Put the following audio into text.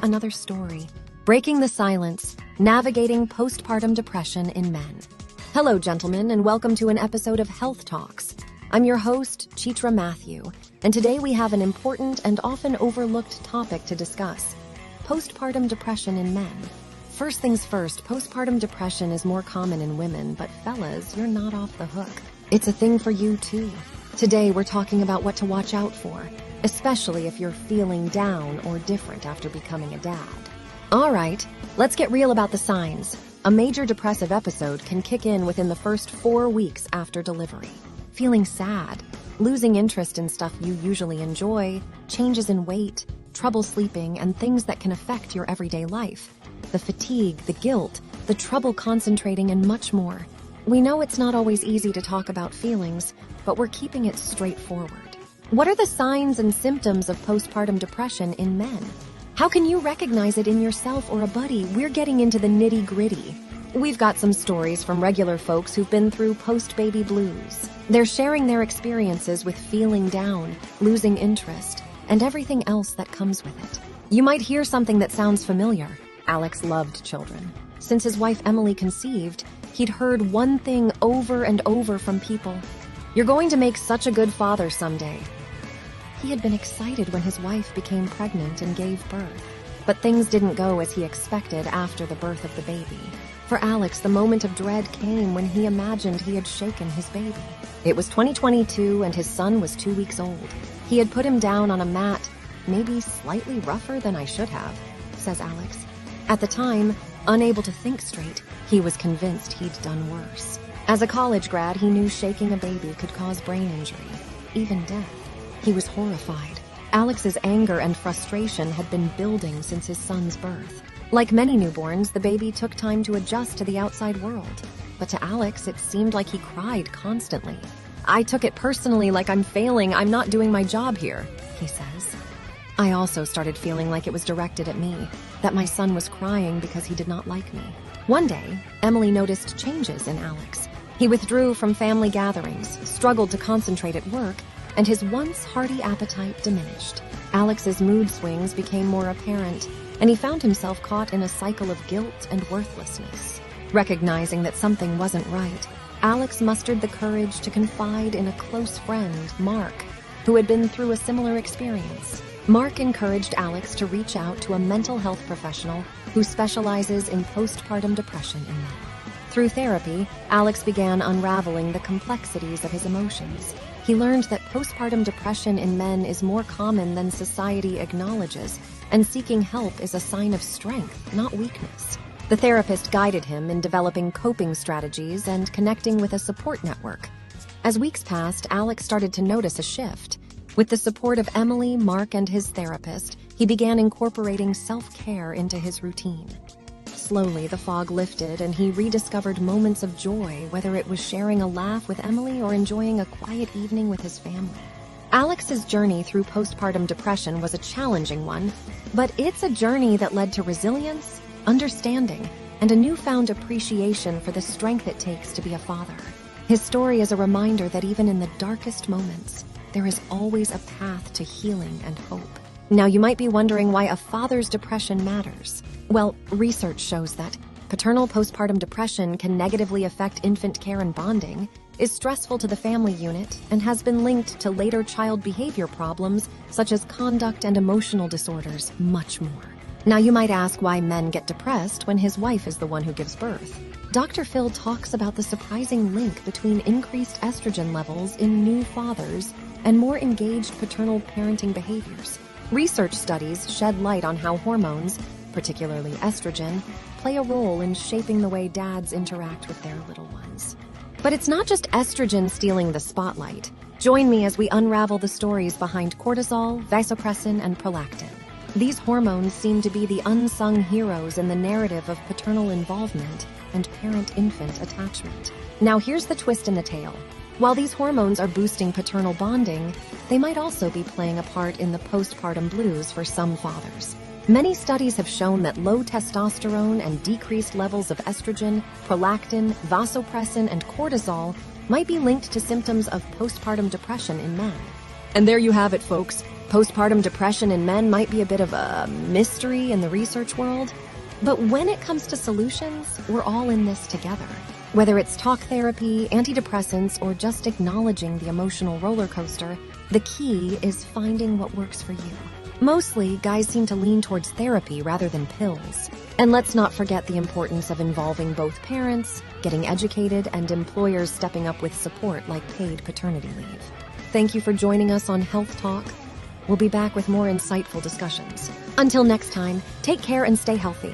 another story. Breaking the silence, navigating postpartum depression in men. Hello, gentlemen, and welcome to an episode of Health Talks. I'm your host, Chithra Mathew, and today we have an important and often overlooked topic to discuss: postpartum depression in men. First things first, postpartum depression is more common in women, but fellas, you're not off the hook. It's a thing for you too. Today we're talking about what to watch out for, especially if you're feeling down or different after becoming a dad. All right, let's get real about the signs. A major depressive episode can kick in within the first 4 weeks after delivery. Feeling sad, losing interest in stuff you usually enjoy, changes in weight, trouble sleeping, and things that can affect your everyday life. The fatigue, the guilt, the trouble concentrating, and much more. We know it's not always easy to talk about feelings, but we're keeping it straightforward. What are the signs and symptoms of postpartum depression in men? How can you recognize it in yourself or a buddy? We're getting into the nitty-gritty. We've got some stories from regular folks who've been through post-baby blues. They're sharing their experiences with feeling down, losing interest, and everything else that comes with it. You might hear something that sounds familiar. Alex loved children. Since his wife Emily conceived, he'd heard one thing over and over from people: "You're going to make such a good father someday." He had been excited when his wife became pregnant and gave birth, but things didn't go as he expected after the birth of the baby. For Alex, the moment of dread came when he imagined he had shaken his baby. It was 2022 and his son was 2 weeks old. He had put him down on a mat, maybe slightly rougher than I should have, says Alex. At the time, unable to think straight, he was convinced he'd done worse. As a college grad, he knew shaking a baby could cause brain injury, even death. He was horrified. Alex's anger and frustration had been building since his son's birth. Like many newborns, the baby took time to adjust to the outside world. But to Alex, it seemed like he cried constantly. "I took it personally, like I'm failing, I'm not doing my job here," he says. "I also started feeling like it was directed at me, that my son was crying because he did not like me." One day, Emily noticed changes in Alex. He withdrew from family gatherings, struggled to concentrate at work, and his once hearty appetite diminished. Alex's mood swings became more apparent, and he found himself caught in a cycle of guilt and worthlessness. Recognizing that something wasn't right, Alex mustered the courage to confide in a close friend, Mark, who had been through a similar experience. Mark encouraged Alex to reach out to a mental health professional who specializes in postpartum depression in men. Through therapy, Alex began unraveling the complexities of his emotions. He learned that postpartum depression in men is more common than society acknowledges, and seeking help is a sign of strength, not weakness. The therapist guided him in developing coping strategies and connecting with a support network. As weeks passed, Alex started to notice a shift. With the support of Emily, Mark, and his therapist, he began incorporating self-care into his routine. Slowly, the fog lifted and he rediscovered moments of joy, whether it was sharing a laugh with Emily or enjoying a quiet evening with his family. Alex's journey through postpartum depression was a challenging one, but it's a journey that led to resilience, understanding, and a newfound appreciation for the strength it takes to be a father. His story is a reminder that even in the darkest moments, there is always a path to healing and hope. Now, you might be wondering why a father's depression matters. Well, research shows that paternal postpartum depression can negatively affect infant care and bonding, is stressful to the family unit, and has been linked to later child behavior problems such as conduct and emotional disorders, much more. Now, you might ask why men get depressed when his wife is the one who gives birth. Dr. Phil talks about the surprising link between increased estrogen levels in new fathers and more engaged paternal parenting behaviors. Research studies shed light on how hormones, particularly estrogen, play a role in shaping the way dads interact with their little ones. But it's not just estrogen stealing the spotlight. Join me as we unravel the stories behind cortisol, vasopressin, and prolactin. These hormones seem to be the unsung heroes in the narrative of paternal involvement and parent-infant attachment. Now, here's the twist in the tale. While these hormones are boosting paternal bonding, they might also be playing a part in the postpartum blues for some fathers. Many studies have shown that low testosterone and decreased levels of estrogen, prolactin, vasopressin, and cortisol might be linked to symptoms of postpartum depression in men. And there you have it, folks. Postpartum depression in men might be a bit of a mystery in the research world, but when it comes to solutions, we're all in this together. Whether it's talk therapy, antidepressants, or just acknowledging the emotional roller coaster, the key is finding what works for you. Mostly, guys seem to lean towards therapy rather than pills. And let's not forget the importance of involving both parents, getting educated, and employers stepping up with support like paid paternity leave. Thank you for joining us on Health Talk. We'll be back with more insightful discussions. Until next time, take care and stay healthy.